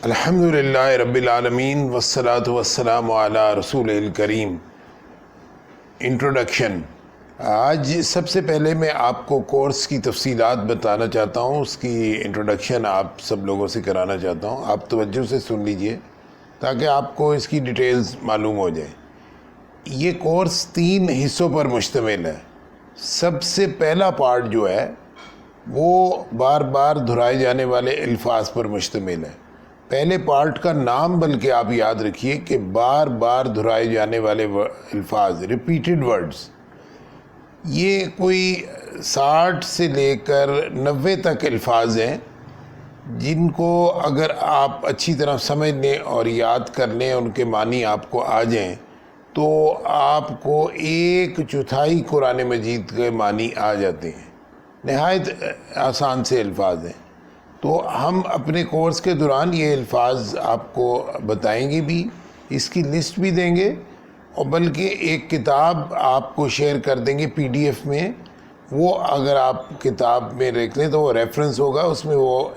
الحمدللہ رب العالمین والصلاة والسلام علی رسول الکریم۔ انٹروڈکشن۔ آج سب سے پہلے میں آپ کو کورس کی تفصیلات بتانا چاہتا ہوں، اس کی انٹروڈکشن آپ سب لوگوں سے کرانا چاہتا ہوں۔ آپ توجہ سے سن لیجئے تاکہ آپ کو اس کی ڈیٹیلز معلوم ہو جائے۔ یہ کورس 3 حصوں پر مشتمل ہے۔ سب سے پہلا پارٹ جو ہے وہ بار بار دہرائے جانے والے الفاظ پر مشتمل ہے۔ پہلے پارٹ کا نام بلکہ آپ یاد رکھیے کہ بار بار دہرائے جانے والے الفاظ، ریپیٹڈ ورڈز، یہ کوئی 60 سے لے کر 90 تک الفاظ ہیں جن کو اگر آپ اچھی طرح سمجھ لیں اور یاد کر لیں، ان کے معنی آپ کو آ جائیں تو آپ کو 1/4 قرآن مجید کے معنی آ جاتے ہیں۔ نہایت آسان سے الفاظ ہیں۔ تو ہم اپنے کورس کے دوران یہ الفاظ آپ کو بتائیں گے بھی، اس کی لسٹ بھی دیں گے، اور بلکہ ایک کتاب آپ کو شیئر کر دیں گے PDF میں۔ وہ اگر آپ کتاب میں دیکھ لیں تو وہ ریفرنس ہوگا، اس میں وہ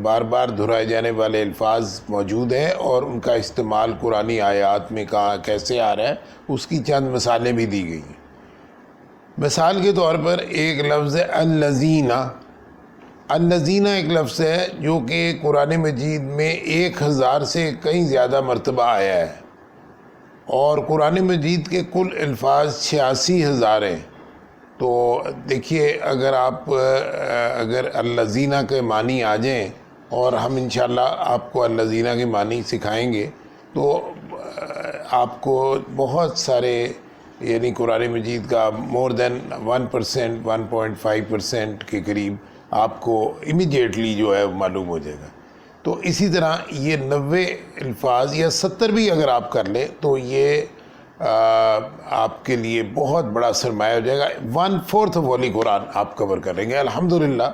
بار بار دہرائے جانے والے الفاظ موجود ہیں اور ان کا استعمال قرآنی آیات میں کہاں کیسے آ رہا ہے، اس کی چند مثالیں بھی دی گئی ہیں۔ مثال کے طور پر ایک لفظ ہے الذین۔ الذین ایک لفظ ہے جو کہ قرآن مجید میں 1000 سے کئی زیادہ مرتبہ آیا ہے، اور قرآن مجید کے کل الفاظ 86,000 ہیں۔ تو دیکھیے، اگر الذین کے معنی آ جائیں، اور ہم انشاءاللہ آپ کو الذین کے معنی سکھائیں گے، تو آپ کو بہت سارے، یعنی قرآن مجید کا more than 1%، 1.5% کے قریب آپ کو امیڈیٹلی جو ہے معلوم ہو جائے گا۔ تو اسی طرح یہ 90 الفاظ یا 70 بھی اگر آپ کر لیں تو یہ آپ کے لیے بہت بڑا سرمایہ ہو جائے گا۔ 1/4 آف ہولی قرآن آپ کور کریں گے الحمدللہ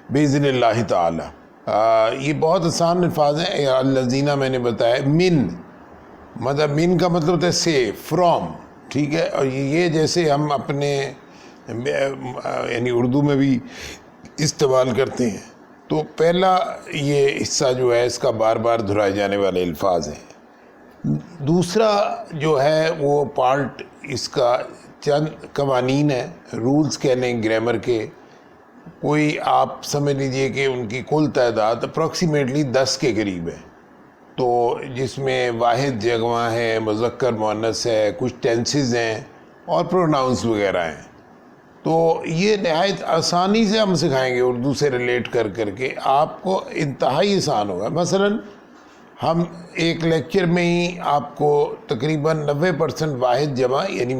باذن اللہ تعالی۔ یہ بہت آسان الفاظ ہیں۔ الذین میں نے بتایا، من کا مطلب ہوتا ہے سے، فرام، ٹھیک ہے۔ اور یہ جیسے ہم اپنے یعنی اردو میں بھی استعمال کرتے ہیں، تو پہلا یہ حصہ جو ہے اس کا بار بار دہرائے جانے والے الفاظ ہیں۔ دوسرا جو ہے وہ پارٹ، اس کا چند قوانین ہیں، رولز کہہ لیں گرامر کے۔ کوئی آپ سمجھ لیجئے کہ ان کی کل تعداد اپروکسیمیٹلی 10 کے قریب ہے، تو جس میں واحد جگہ ہے، مذکر مؤنث ہے، کچھ ٹینسز ہیں اور پروناؤنس وغیرہ ہیں۔ تو یہ نہایت آسانی سے ہم سکھائیں گے، اردو سے ریلیٹ کر کے آپ کو انتہائی آسان ہوگا۔ مثلا ہم ایک لیکچر میں ہی آپ کو تقریباً 90% واحد جمع، یعنی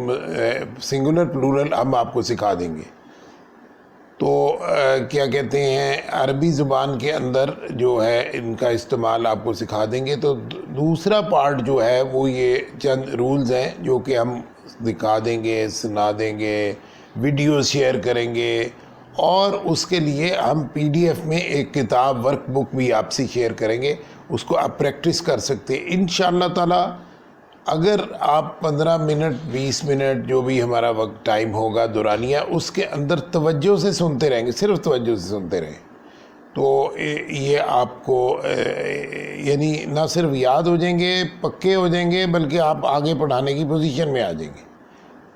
سنگولر پلورل ہم آپ کو سکھا دیں گے۔ تو کیا کہتے ہیں، عربی زبان کے اندر جو ہے ان کا استعمال آپ کو سکھا دیں گے۔ تو دوسرا پارٹ جو ہے وہ یہ چند رولز ہیں جو کہ ہم دکھا دیں گے، سنا دیں گے، ویڈیوز شیئر کریں گے، اور اس کے لیے ہم PDF میں ایک کتاب ورک بک بھی آپ سے شیئر کریں گے۔ اس کو آپ پریکٹس کر سکتے ہیں انشاءاللہ تعالی۔ اگر آپ 15 منٹ 20 منٹ جو بھی ہمارا وقت ٹائم ہوگا دورانیہ، اس کے اندر توجہ سے سنتے رہیں گے، صرف توجہ سے سنتے رہیں، تو یہ آپ کو یعنی نہ صرف یاد ہو جائیں گے، پکے ہو جائیں گے، بلکہ آپ آگے پڑھانے کی پوزیشن میں آ جائیں گے۔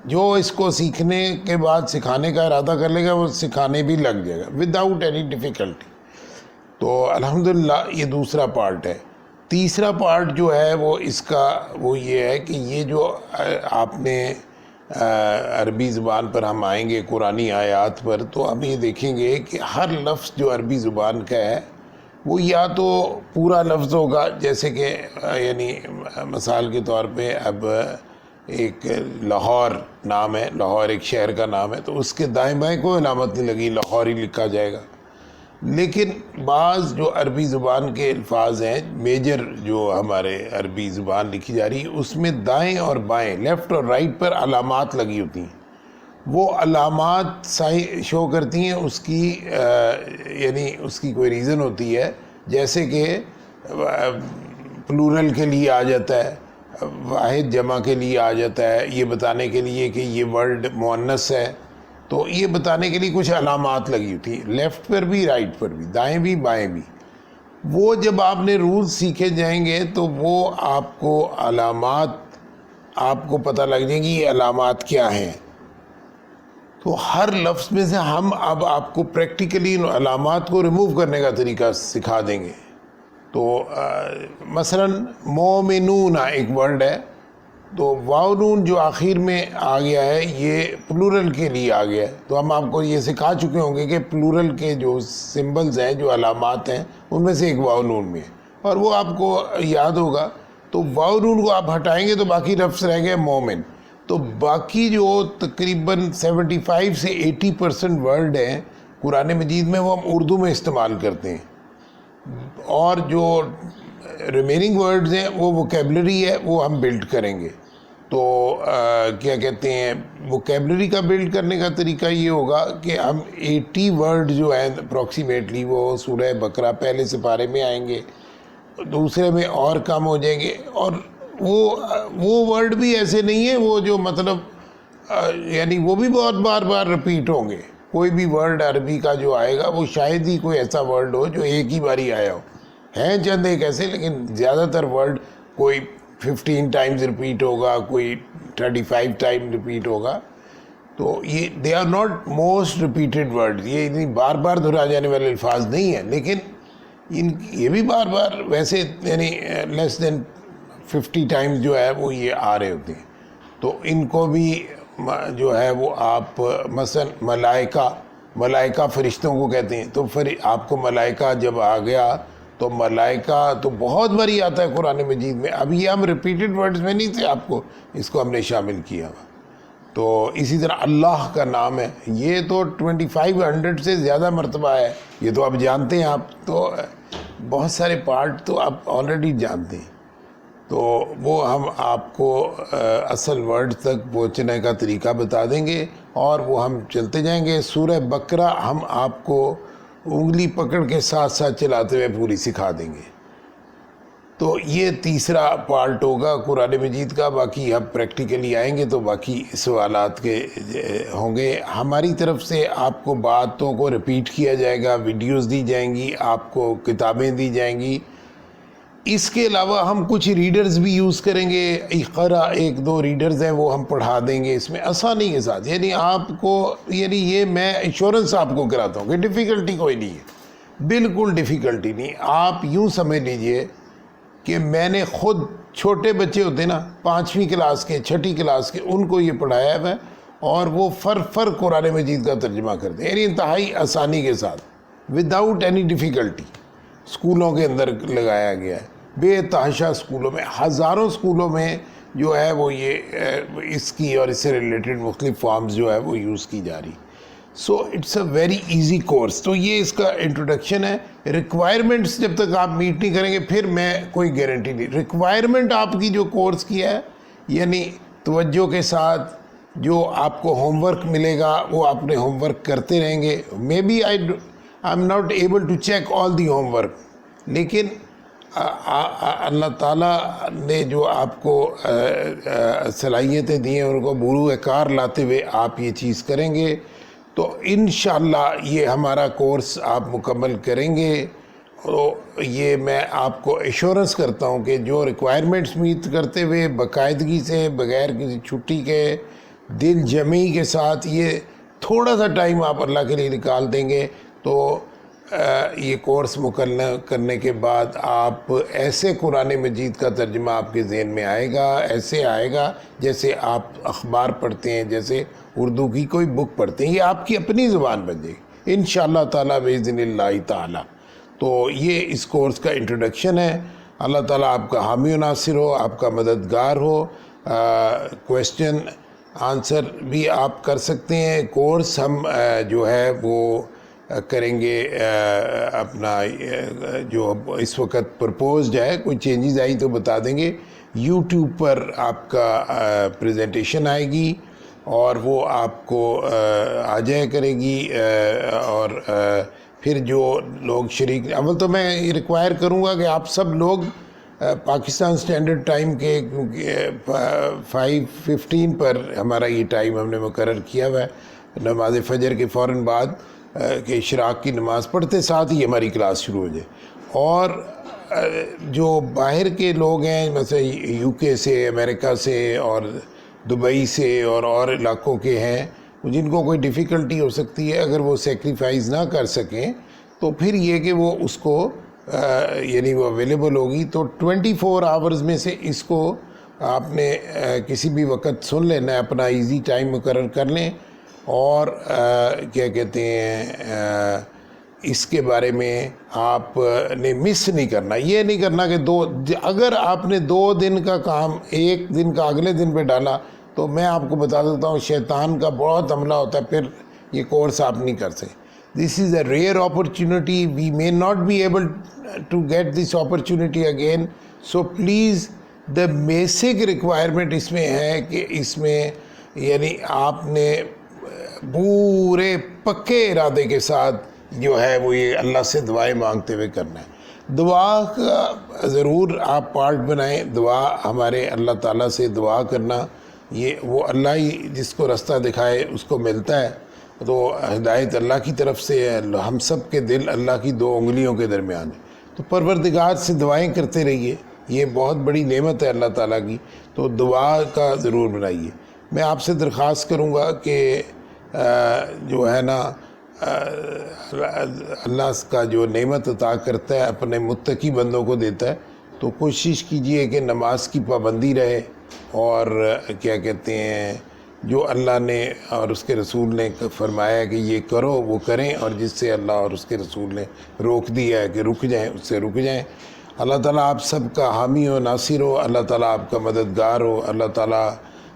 جو اس کو سیکھنے کے بعد سکھانے کا ارادہ کر لے گا وہ سکھانے بھی لگ جائے گا وداؤٹ اینی ڈیفیکلٹی۔ تو الحمدللہ یہ دوسرا پارٹ ہے۔ تیسرا پارٹ جو ہے وہ اس کا وہ یہ ہے کہ یہ جو آپ نے عربی زبان پر ہم آئیں گے قرآنی آیات پر، تو ہم یہ دیکھیں گے کہ ہر لفظ جو عربی زبان کا ہے وہ یا تو پورا لفظ ہوگا، جیسے کہ یعنی مثال کے طور پہ اب ایک لاہور نام ہے، لاہور ایک شہر کا نام ہے، تو اس کے دائیں بائیں کوئی علامت نہیں لگی، لاہور ہی لکھا جائے گا۔ لیکن بعض جو عربی زبان کے الفاظ ہیں، میجر جو ہمارے عربی زبان لکھی جا رہی ہے، اس میں دائیں اور بائیں، لیفٹ اور رائٹ پر علامات لگی ہوتی ہیں۔ وہ علامات شو کرتی ہیں اس کی یعنی اس کی کوئی ریزن ہوتی ہے، جیسے کہ پلورل کے لیے آ جاتا ہے، واحد جمع کے لیے آ جاتا ہے، یہ بتانے کے لیے کہ یہ ورڈ مؤنث ہے، تو یہ بتانے کے لیے کچھ علامات لگی ہوتی ہیں، لیفٹ پر بھی رائٹ پر بھی، دائیں بھی بائیں بھی۔ وہ جب آپ نے رولز سیکھے جائیں گے تو وہ آپ کو علامات آپ کو پتہ لگ جائیں گی یہ علامات کیا ہیں. تو ہر لفظ میں سے ہم اب آپ کو پریکٹیکلی ان علامات کو ریموو کرنے کا طریقہ سکھا دیں گے. تو مثلا مومنون ایک ورڈ ہے، تو واو نون جو آخر میں آ گیا ہے یہ پلورل کے لیے آ گیا ہے. تو ہم آپ کو یہ سکھا چکے ہوں گے کہ پلورل کے جو سمبلز ہیں، جو علامات ہیں، ان میں سے ایک واو نون میں ہے، اور وہ آپ کو یاد ہوگا. تو واو نون کو آپ ہٹائیں گے تو باقی لفظ رہ گئے مومن. تو باقی جو تقریباً 75 سے 80% ورڈ ہیں قرآن مجید میں وہ ہم اردو میں استعمال کرتے ہیں، اور جو ریمیننگ ورڈز ہیں وہ ووکیبلری ہے، وہ ہم بلڈ کریں گے. تو کیا کہتے ہیں، ووکیبلری کا بلڈ کرنے کا طریقہ یہ ہوگا کہ ہم 80 ورڈ جو ہیں اپروکسیمیٹلی وہ سورہ بقرہ پہلے سپارے میں آئیں گے، دوسرے میں اور کم ہو جائیں گے. اور وہ ورڈ بھی ایسے نہیں ہیں وہ جو مطلب یعنی وہ بھی بہت بار بار رپیٹ ہوں گے. کوئی بھی ورڈ عربی کا جو آئے گا وہ شاید ہی کوئی ایسا ورڈ ہو جو ایک ہی باری آیا ہو. ہیں چند ایک ایسے، لیکن زیادہ تر ورڈ کوئی 15 ٹائمز رپیٹ ہوگا، کوئی 35 ٹائم رپیٹ ہوگا. تو یہ they are not most repeated word, یہ بار بار دہرا جانے والے الفاظ نہیں ہیں، لیکن یہ بھی بار بار ویسے یعنی لیس دین 50 ٹائمز جو ہے وہ یہ آ رہے ہوتے ہیں. تو ان کو بھی جو ہے وہ آپ مثلا ملائکہ فرشتوں کو کہتے ہیں. تو پھر آپ کو ملائکہ جب آ گیا تو ملائکہ تو بہت باری آتا ہے قرآن مجید میں. اب یہ ہم ریپیٹڈ ورڈز میں نہیں تھے، آپ کو اس کو ہم نے شامل کیا ہوا. تو اسی طرح اللہ کا نام ہے، یہ تو 2500 سے زیادہ مرتبہ ہے. یہ تو آپ جانتے ہیں، آپ تو بہت سارے پارٹ تو آپ آلریڈی جانتے ہیں. تو وہ ہم آپ کو اصل ورڈ تک پہنچنے کا طریقہ بتا دیں گے، اور وہ ہم چلتے جائیں گے. سورہ بقرہ ہم آپ کو انگلی پکڑ کے ساتھ ساتھ چلاتے ہوئے پوری سکھا دیں گے. تو یہ تیسرا پارٹ ہوگا قرآن مجید کا. باقی اب پریکٹیکلی آئیں گے تو باقی سوالات کے ہوں گے. ہماری طرف سے آپ کو باتوں کو ریپیٹ کیا جائے گا، ویڈیوز دی جائیں گی، آپ کو کتابیں دی جائیں گی. اس کے علاوہ ہم کچھ ریڈرز بھی یوز کریں گے. اقرا 1-2 ریڈرز ہیں وہ ہم پڑھا دیں گے اس میں آسانی کے ساتھ. یعنی آپ کو یہ میں ایشورنس آپ کو کراتا ہوں کہ ڈیفیکلٹی کوئی نہیں ہے، بالکل ڈیفیکلٹی نہیں. آپ یوں سمجھ لیجئے کہ میں نے خود چھوٹے بچے ہوتے نا 5ویں کلاس کے 6ٹھی کلاس کے، ان کو یہ پڑھایا ہے، اور وہ فر قرآن مجید کا ترجمہ کرتے ہیں، یعنی انتہائی آسانی کے ساتھ، وداؤٹ اینی ڈیفیکلٹی. اسکولوں کے اندر لگایا گیا ہے، بے تحاشا اسکولوں میں، ہزاروں اسکولوں میں جو ہے وہ یہ اس کی اور اس سے ریلیٹڈ مختلف فارمز جو ہے وہ یوز کی جا رہی. So it's a very easy course. تو یہ اس کا انٹروڈکشن ہے. ریکوائرمنٹس جب تک آپ میٹ نہیں کریں گے پھر میں کوئی گارنٹی نہیں. ریکوائرمنٹ آپ کی جو کورس کی ہے، یعنی توجہ کے ساتھ جو آپ کو ہوم ورک ملے گا وہ آپ نے ہوم ورک کرتے رہیں گے. May be I am not able to check all the homework, لیکن اللہ تعالیٰ نے جو آپ کو صلاحیتیں دی ہیں ان کو بروئے کار لاتے ہوئے آپ یہ چیز کریں گے تو انشاءاللہ یہ ہمارا کورس آپ مکمل کریں گے. تو یہ میں آپ کو ایشورنس کرتا ہوں کہ جو ریکوائرمنٹس میٹ کرتے ہوئے باقاعدگی سے، بغیر کسی چھٹی کے، دل جمعی کے ساتھ یہ تھوڑا سا ٹائم آپ اللہ کے لیے نکال دیں گے تو یہ کورس مکمل کرنے کے بعد آپ ایسے قرآن مجید کا ترجمہ آپ کے ذہن میں آئے گا، ایسے آئے گا جیسے آپ اخبار پڑھتے ہیں، جیسے اردو کی کوئی بک پڑھتے ہیں. یہ آپ کی اپنی زبان بن جائے گی انشاءاللہ تعالیٰ بإذن اللہ تعالیٰ. تو یہ اس کورس کا انٹروڈکشن ہے. اللہ تعالیٰ آپ کا حامی و ناصر ہو، آپ کا مددگار ہو. کویسچن آنسر بھی آپ کر سکتے ہیں. کورس ہم جو ہے وہ کریں گے اپنا جو اس وقت پرپوزڈ ہے، کوئی چینجز آئی تو بتا دیں گے. یوٹیوب پر آپ کا پریزنٹیشن آئے گی اور وہ آپ کو آ جائے کرے گی. اور پھر جو لوگ شریک، اول تو میں یہ ریکوائر کروں گا کہ آپ سب لوگ پاکستان سٹینڈرڈ ٹائم کے 5:15 پر ہمارا یہ ٹائم ہم نے مقرر کیا ہوا ہے، نماز فجر کے فوراً بعد کہ اشراق کی نماز پڑھتے ساتھ ہی ہماری کلاس شروع ہو جائے. اور جو باہر کے لوگ ہیں مثلا یو کے سے، امریکہ سے اور دبئی سے اور علاقوں کے ہیں، جن کو کوئی ڈیفیکلٹی ہو سکتی ہے، اگر وہ سیکریفائز نہ کر سکیں تو پھر یہ کہ وہ اس کو یعنی وہ اویلیبل ہوگی، تو 24 آورز میں سے اس کو آپ نے کسی بھی وقت سن لینا ہے، اپنا ایزی ٹائم مقرر کر لیں، اور کیا کہتے ہیں اس کے بارے میں آپ نے مس نہیں کرنا. یہ نہیں کرنا کہ اگر آپ نے 2 دن کا کام 1 دن کا اگلے دن پہ ڈالا تو میں آپ کو بتا دیتا ہوں شیطان کا بہت حملہ ہوتا ہے، پھر یہ کورس آپ نہیں کر سکتے. This is a rare opportunity. We may not be able to get this opportunity again. So please, the basic requirement اس میں ہے کہ اس میں یعنی آپ نے پورے پکے ارادے کے ساتھ جو ہے وہ یہ اللہ سے دعائیں مانگتے ہوئے کرنا ہے. دعا کا ضرور آپ پارٹ بنائیں. دعا ہمارے اللہ تعالیٰ سے دعا کرنا، یہ وہ اللہ ہی جس کو رستہ دکھائے اس کو ملتا ہے، تو ہدایت اللہ کی طرف سے ہے. ہم سب کے دل اللہ کی 2 انگلیوں کے درمیان ہیں، تو پروردگار سے دعائیں کرتے رہیے. یہ بہت بڑی نعمت ہے اللہ تعالیٰ کی، تو دعا کا ضرور بنائیے. میں آپ سے درخواست کروں گا کہ جو ہے نا اللہ کا جو نعمت عطا کرتا ہے اپنے متقی بندوں کو دیتا ہے، تو کوشش کیجئے کہ نماز کی پابندی رہے، اور کیا کہتے ہیں جو اللہ نے اور اس کے رسول نے فرمایا کہ یہ کرو وہ کریں، اور جس سے اللہ اور اس کے رسول نے روک دیا ہے کہ رک جائیں اس سے رک جائیں. اللہ تعالیٰ آپ سب کا حامی و ناصر ہو، اللہ تعالیٰ آپ کا مددگار ہو. اللہ تعالیٰ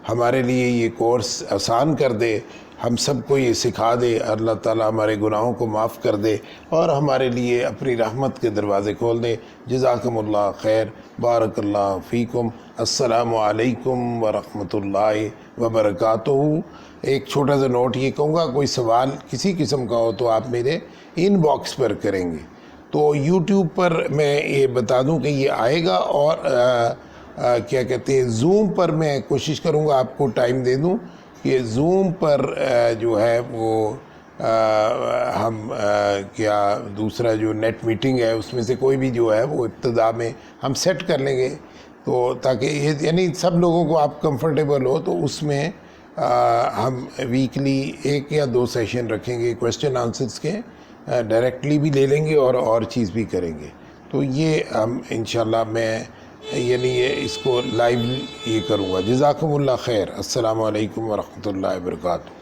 ہمارے لیے یہ کورس آسان کر دے، ہم سب کو یہ سکھا دے. اللہ تعالیٰ ہمارے گناہوں کو معاف کر دے اور ہمارے لیے اپنی رحمت کے دروازے کھول دے. جزاکم اللہ خیر، بارک اللہ فیکم. السلام علیکم ورحمۃ اللہ وبرکاتہ. ایک چھوٹا سا نوٹ یہ کہوں گا، کوئی سوال کسی قسم کا ہو تو آپ میرے ان باکس پر کریں گے. تو یوٹیوب پر میں یہ بتا دوں کہ یہ آئے گا، اور کیا کہتے ہیں زوم پر میں کوشش کروں گا آپ کو ٹائم دے دوں کہ زوم پر جو ہے وہ ہم کیا دوسرا جو نیٹ میٹنگ ہے اس میں سے کوئی بھی جو ہے وہ ابتدا میں ہم سیٹ کر لیں گے، تو تاکہ یہ یعنی سب لوگوں کو آپ کمفرٹیبل ہو. تو اس میں ہم ویکلی 1 یا 2 سیشن رکھیں گے، کویسچن آنسرس کے ڈائریکٹلی بھی لے لیں گے اور چیز بھی کریں گے. تو یہ ہم انشاءاللہ میں یعنی یہ اس کو لائیو یہ کروں گا. جزاکم اللہ خیر. السلام علیکم ورحمۃ اللہ وبرکاتہ.